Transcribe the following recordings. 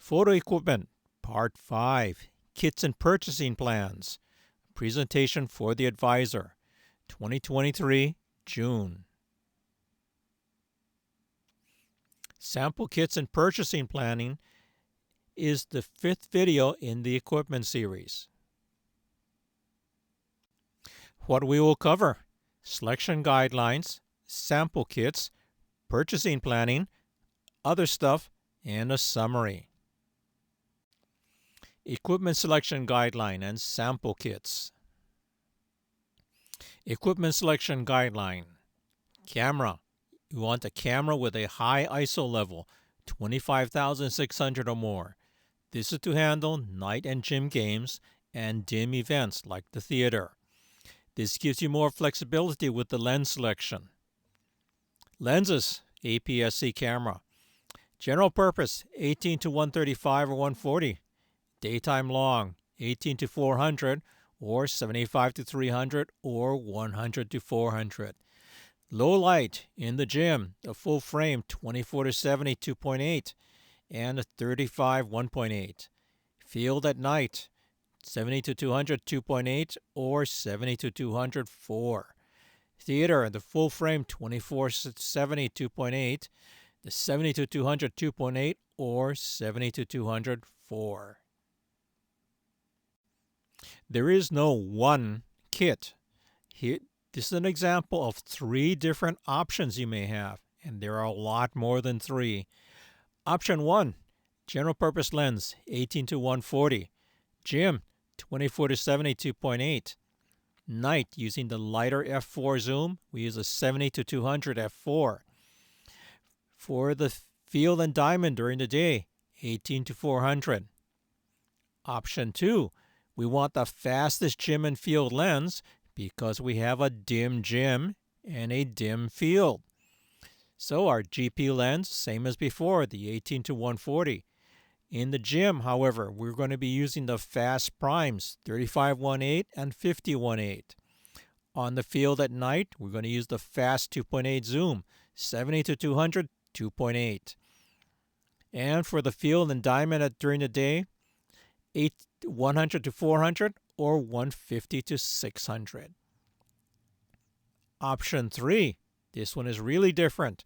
Photo Equipment, Part 5, Kits and Purchasing Plans, Presentation for the Advisor, 2023, June. Sample Kits and Purchasing Planning is the 5th video in the equipment series. What we will cover: selection guidelines, sample kits, purchasing planning, other stuff, and a summary. Equipment selection guideline and sample kits. Equipment selection guideline. Camera. You want a camera with a high ISO level, 25,600 or more. This is to handle night and gym games and dim events like the theater. This gives you more flexibility with the lens selection. Lenses, APS-C camera. General purpose, 18 to 135 or 140. Daytime long, 18 to 400 or 75 to 300 or 100 to 400. Low light in the gym, a full frame 24 to 70 2.8 and a 35 1.8. Field at night, 70 to 200 2.8 or 70 to 200 4. Theater, the full frame 24 to 70 2.8, the 70 to 200 2.8 or 70 to 200 4. There is no one kit. Here, this is an example of 3 different options you may have, and there are a lot more than 3. Option 1, general purpose lens, 18 to 140. Gym, 24 to 70 2.8. Night, using the lighter f4 zoom, we use a 70 to 200 f4. For the field and diamond during the day, 18 to 400. Option 2, we want the fastest gym and field lens because we have a dim gym and a dim field. So our GP lens, same as before, the 18 to 140. In the gym, however, we're going to be using the fast primes, 35-1.8 and 50-1.8. On the field at night, we're going to use the fast 2.8 zoom, 70 to 200, 2.8. And for the field and diamond during the day, 100 to 400 or 150 to 600. Option 3, this one is really different.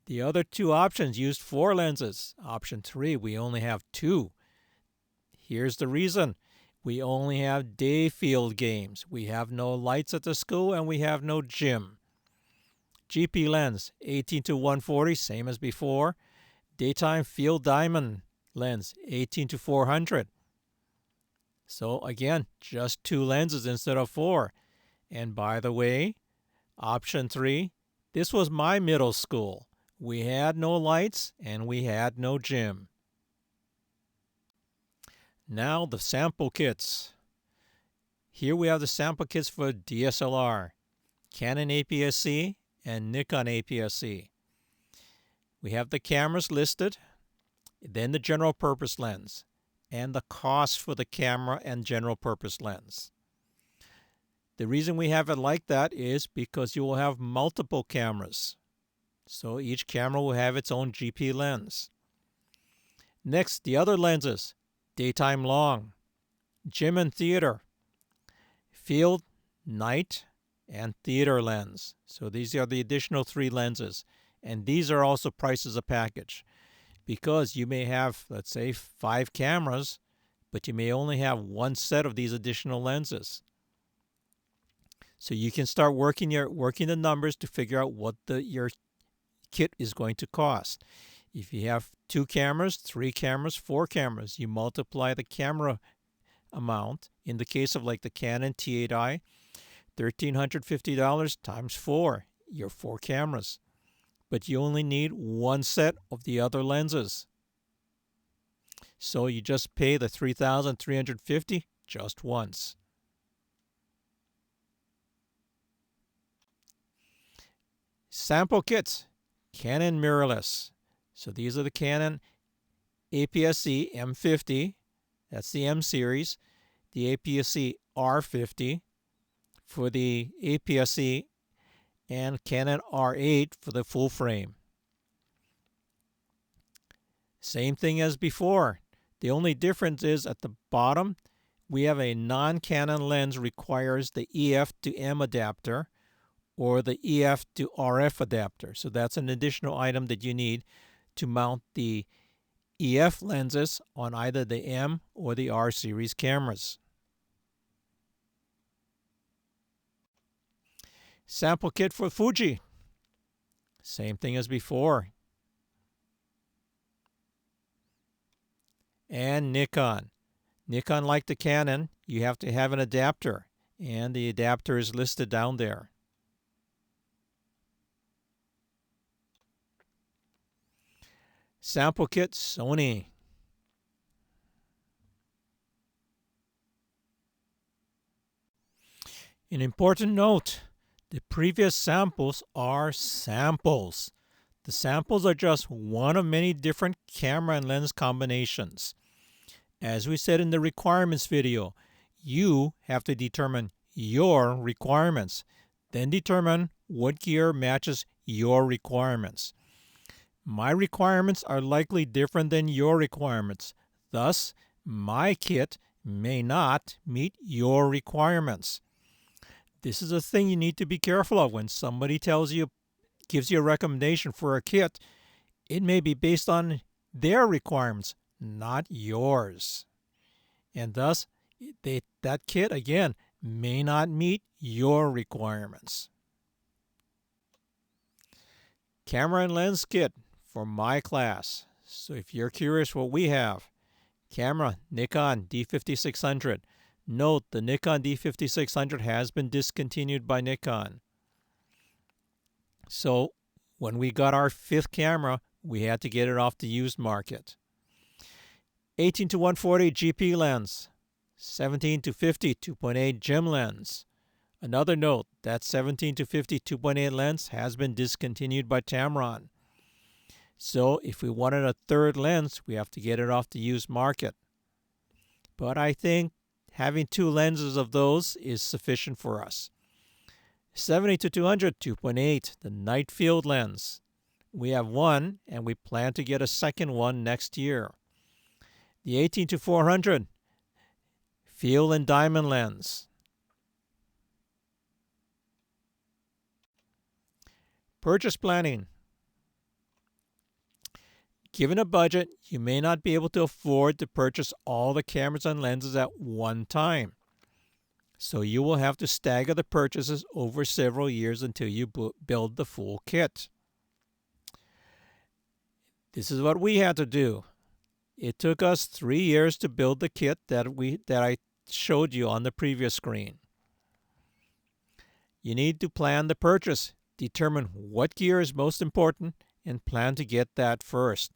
The other 2 options used 4 lenses. Option 3, we only have 2. Here's the reason. We only have day field games. We have no lights at the school and we have no gym. GP lens, 18 to 140, same as before. Daytime field diamond lens, 18 to 400. So again, just 2 lenses instead of 4. And by the way, option 3, this was my middle school. We had no lights and we had no gym. Now the sample kits. Here we have the sample kits for DSLR, Canon APS-C and Nikon APS-C. We have the cameras listed, then the general purpose lens, and the cost for the camera and general purpose lens. The reason we have it like that is because you will have multiple cameras. So each camera will have its own GP lens. Next, the other lenses: daytime long, gym and theater, field, night, and theater lens. So these are the additional 3 lenses. And these are also priced as a package, because you may have, let's say, 5 cameras, but you may only have 1 set of these additional lenses. So you can start working the numbers to figure out what your kit is going to cost. If you have 2 cameras, 3 cameras, 4 cameras, you multiply the camera amount. In the case of like the Canon T8i, $1,350 times 4, your 4 cameras. But you only need 1 set of the other lenses. So you just pay the $3,350 just once. Sample kits, Canon mirrorless. So these are the Canon APS-C M50, that's the M series, the APS-C R50 for the APS-C, and Canon R8 for the full frame. Same thing as before. The only difference is at the bottom, we have a non-Canon lens requires the EF to M adapter or the EF to RF adapter. So that's an additional item that you need to mount the EF lenses on either the M or the R series cameras. Sample kit for Fuji. Same thing as before. And Nikon. Nikon, like the Canon, you have to have an adapter, and the adapter is listed down there. Sample kit Sony. An important note, the previous samples are samples. The samples are just one of many different camera and lens combinations. As we said in the requirements video, you have to determine your requirements, then determine what gear matches your requirements. My requirements are likely different than your requirements. Thus, my kit may not meet your requirements. This is a thing you need to be careful of when somebody gives you a recommendation for a kit. It may be based on their requirements, not yours. And thus, that kit, again, may not meet your requirements. Camera and lens kit for my class. So if you're curious what we have, camera, Nikon D5600. Note, the Nikon D5600 has been discontinued by Nikon. So when we got our 5th camera, we had to get it off the used market. 18 to 140 GP lens, 17 to 50 2.8 Gem lens. Another note, that 17 to 50 2.8 lens has been discontinued by Tamron. So if we wanted a 3rd lens, we have to get it off the used market. But I think having 2 lenses of those is sufficient for us. 70 to 200 2.8, the night field lens. We have one, and we plan to get a second one next year. The 18 to 400 field and diamond lens. Purchase planning. Given a budget, you may not be able to afford to purchase all the cameras and lenses at one time. So you will have to stagger the purchases over several years until you build the full kit. This is what we had to do. It took us 3 years to build the kit that I showed you on the previous screen. You need to plan the purchase, determine what gear is most important, and plan to get that first.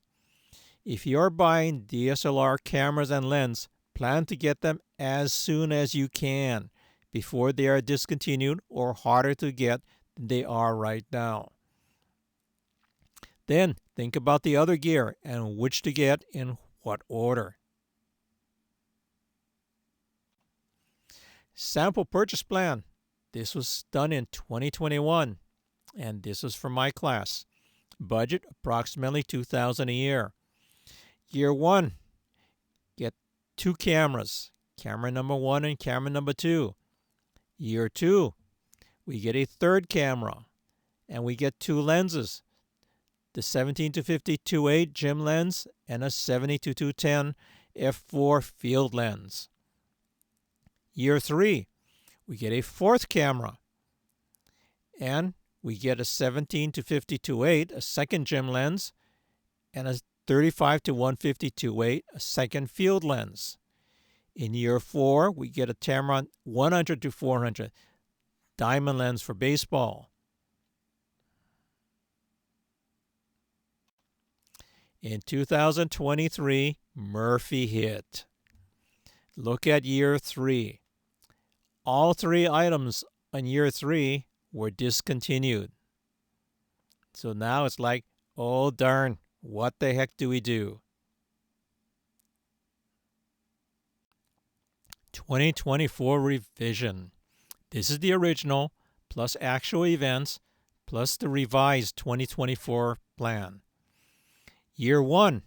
If you're buying DSLR cameras and lens, plan to get them as soon as you can before they are discontinued or harder to get than they are right now. Then think about the other gear and which to get in what order. Sample purchase plan. This was done in 2021, and this is for my class. Budget approximately $2,000 a year. Year 1, get 2 cameras, camera number 1 and camera number 2. Year 2, we get a 3rd camera, and we get 2 lenses, the 17 to 50 2.8 Gem lens and a 70 to 210 f4 field lens. Year 3, we get a 4th camera, and we get a 17 to 50 2.8, a 2nd Gem lens, and a 35 to 150 2.8, a 2nd field lens. In year 4, we get a Tamron 100 to 400 diamond lens for baseball. In 2023, Murphy hit. Look at year 3. All 3 items on year 3 were discontinued. So now it's like, oh darn, what the heck do we do? 2024 revision. This is the original, plus actual events, plus the revised 2024 plan. Year 1,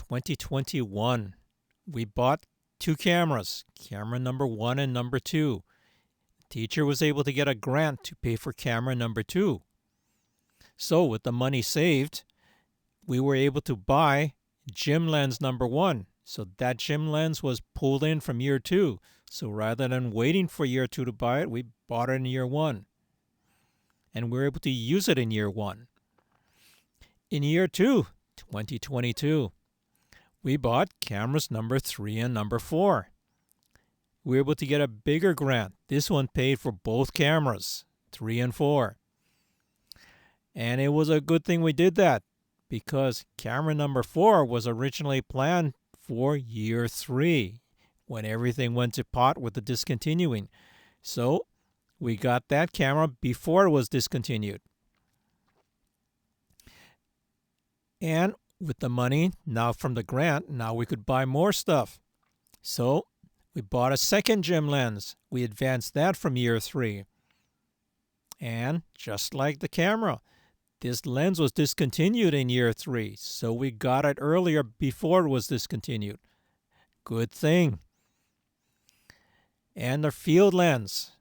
2021, we bought 2 cameras, camera number 1 and number 2. Teacher was able to get a grant to pay for camera number 2. So with the money saved, we were able to buy gym lens number 1. So that gym lens was pulled in from year 2. So rather than waiting for year 2 to buy it, we bought it in year 1. And we were able to use it in year 1. In year 2, 2022, we bought cameras number 3 and number 4. We were able to get a bigger grant. This one paid for both cameras, 3 and 4. And it was a good thing we did that, because camera number 4 was originally planned for year 3, when everything went to pot with the discontinuing. So we got that camera before it was discontinued. And with the money now from the grant, now we could buy more stuff. So we bought a second gym lens. We advanced that from year 3. And just like the camera, this lens was discontinued in year 3. So we got it earlier before it was discontinued. Good thing. And the field lens.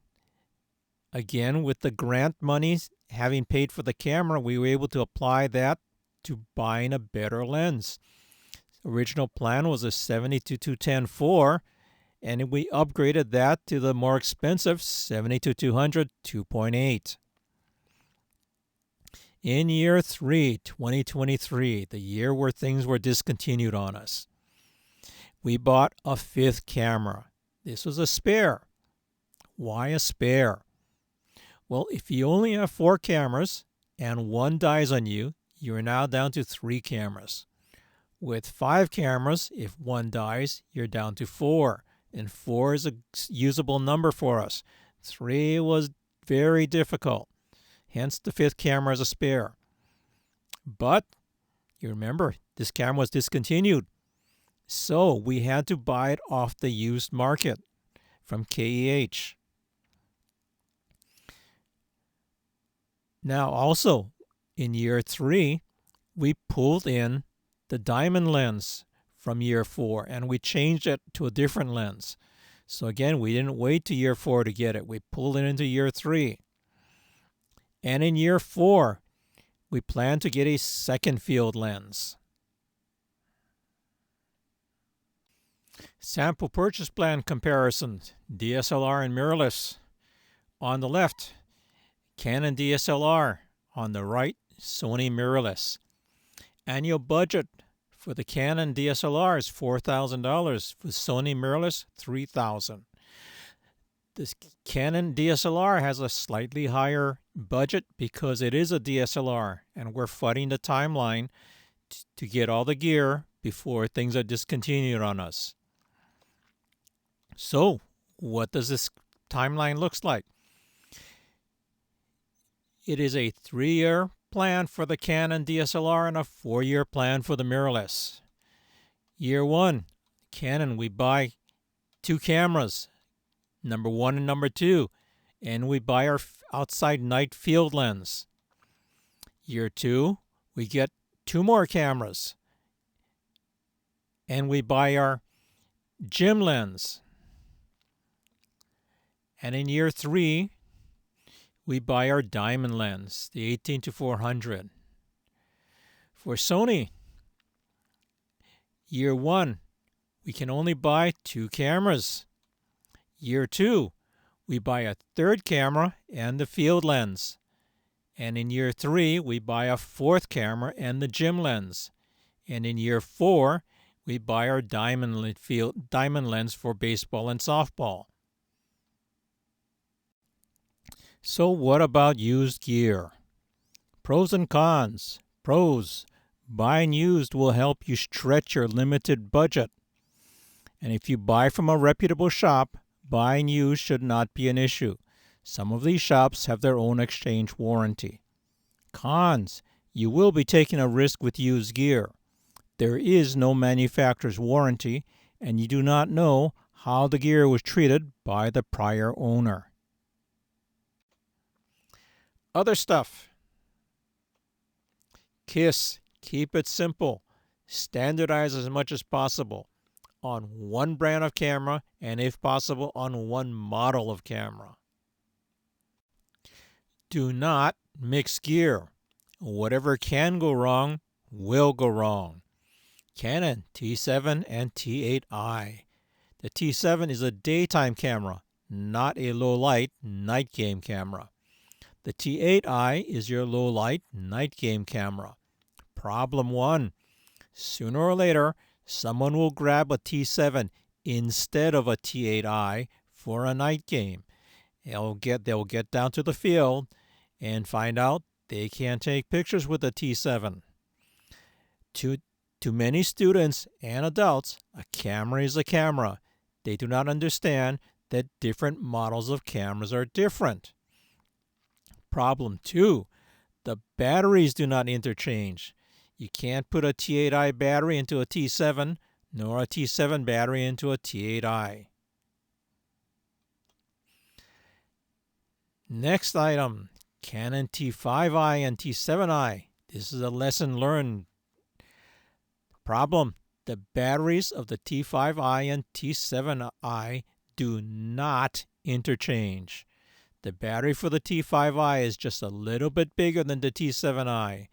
Again, with the grant money having paid for the camera, we were able to apply that to buying a better lens. Original plan was a 70-210-4, and we upgraded that to the more expensive 70-200 2.8. In year 3, 2023, the year where things were discontinued on us, we bought a 5th camera. This was a spare. Why a spare? Well, if you only have 4 cameras and 1 dies on you, you're now down to 3 cameras. With 5 cameras, if 1 dies, you're down to 4. And 4 is a usable number for us. 3 was very difficult. Hence, the 5th camera is a spare. But, you remember, this camera was discontinued. So, we had to buy it off the used market from KEH. Now, also, in year 3, we pulled in the diamond lens from year 4, and we changed it to a different lens. So again, we didn't wait to year 4 to get it. We pulled it into year 3. And in year 4, we plan to get a second field lens. Sample purchase plan comparison, DSLR and mirrorless. On the left, Canon DSLR. On the right, Sony mirrorless. Annual budget for the Canon DSLR is $4,000. For Sony mirrorless, $3,000. This Canon DSLR has a slightly higher budget because it is a DSLR, and we're fighting the timeline to get all the gear before things are discontinued on us. So, what does this timeline look like? It is a 3-year plan for the Canon DSLR and a 4-year plan for the mirrorless. Year 1, Canon, we buy 2 cameras, number 1 and number 2, and we buy our outside night field lens. Year 2, we get 2 more cameras, and we buy our gym lens. And in year 3, we buy our diamond lens, the 18-400. For Sony, year 1, we can only buy 2 cameras. Year 2, we buy a 3rd camera and the field lens. And in year 3, we buy a 4th camera and the gym lens. And in year 4, we buy our diamond lens for baseball and softball. So what about used gear? Pros and cons. Pros. Buying used will help you stretch your limited budget. And if you buy from a reputable shop, buying used should not be an issue. Some of these shops have their own exchange warranty. Cons. You will be taking a risk with used gear. There is no manufacturer's warranty, and you do not know how the gear was treated by the prior owner. Other stuff. KISS. Keep it simple. Standardize as much as possible on one brand of camera and, if possible, on one model of camera. Do not mix gear. Whatever can go wrong will go wrong. Canon T7 and T8i. The T7 is a daytime camera, not a low-light night game camera. The T8i is your low-light night game camera. Problem 1. Sooner or later, someone will grab a T7 instead of a T8i for a night game. They'll get down to the field and find out they can't take pictures with a T7. To many students and adults, a camera is a camera. They do not understand that different models of cameras are different. Problem 2. The batteries do not interchange. You can't put a T8i battery into a T7, nor a T7 battery into a T8i. Next item, Canon T5i and T7i. This is a lesson learned. Problem: the batteries of the T5i and T7i do not interchange. The battery for the T5i is just a little bit bigger than the T7i.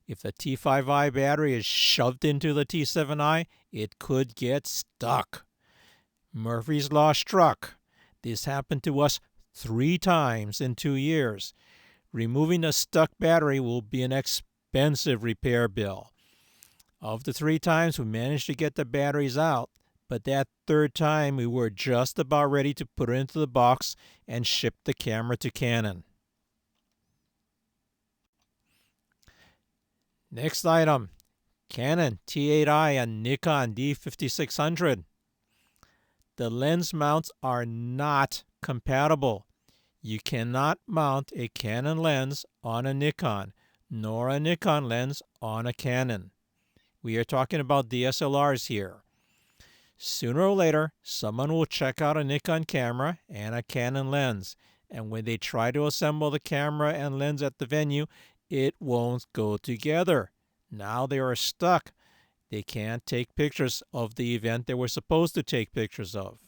If the T5i battery is shoved into the T7i, it could get stuck. Murphy's Law struck. This happened to us 3 times in 2 years. Removing a stuck battery will be an expensive repair bill. Of the 3 times, we managed to get the batteries out, but that 3rd time we were just about ready to put it into the box and ship the camera to Canon. Next item, Canon T8i and Nikon D5600. The lens mounts are not compatible. You cannot mount a Canon lens on a Nikon, nor a Nikon lens on a Canon. We are talking about DSLRs here. Sooner or later, someone will check out a Nikon camera and a Canon lens, and when they try to assemble the camera and lens at the venue, it won't go together. Now they are stuck. They can't take pictures of the event they were supposed to take pictures of.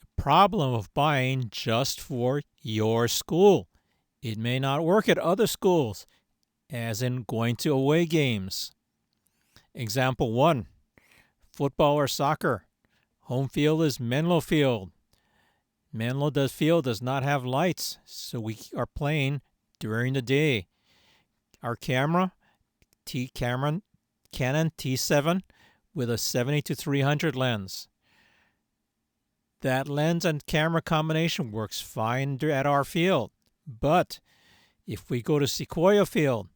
The problem of buying just for your school. It may not work at other schools, as in going to away games. Example 1, football or soccer. Home field is Menlo Field. Menlo Field does not have lights, so we are playing during the day. Our camera, Canon T7 with a 70-300 lens. That lens and camera combination works fine at our field, but if we go to Sequoia Field,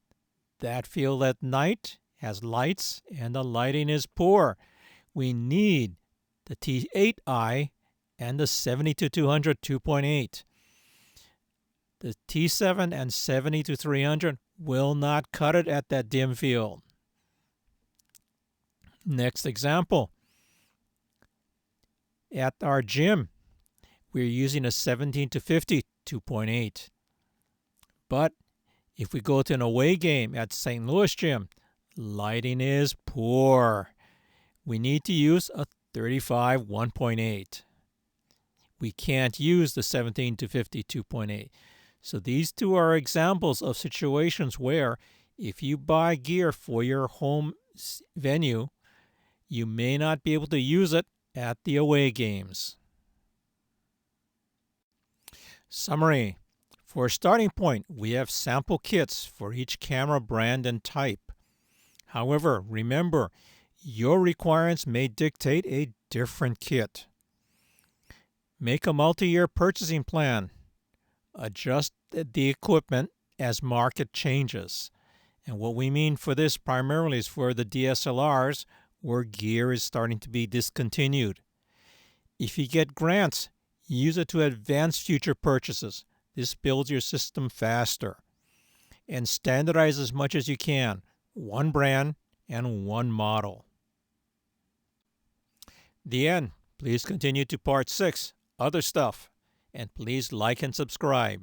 that field at night has lights and the lighting is poor. We need the T8i and the 70-200 2.8. The T7 and 70-300 will not cut it at that dim field. Next example. At our gym, we're using a 17-50 2.8. But if we go to an away game at St. Louis Gym, lighting is poor. We need to use a 35 1.8. We can't use the 17-50 2.8. So these two are examples of situations where if you buy gear for your home venue, you may not be able to use it at the away games. Summary. For a starting point, we have sample kits for each camera brand and type. However, remember, your requirements may dictate a different kit. Make a multi-year purchasing plan. Adjust the equipment as market changes. And what we mean for this primarily is for the DSLRs where gear is starting to be discontinued. If you get grants, use it to advance future purchases. This builds your system faster. And standardize as much as you can. One brand and one model. The end. Please continue to part 6, other stuff. And please like and subscribe.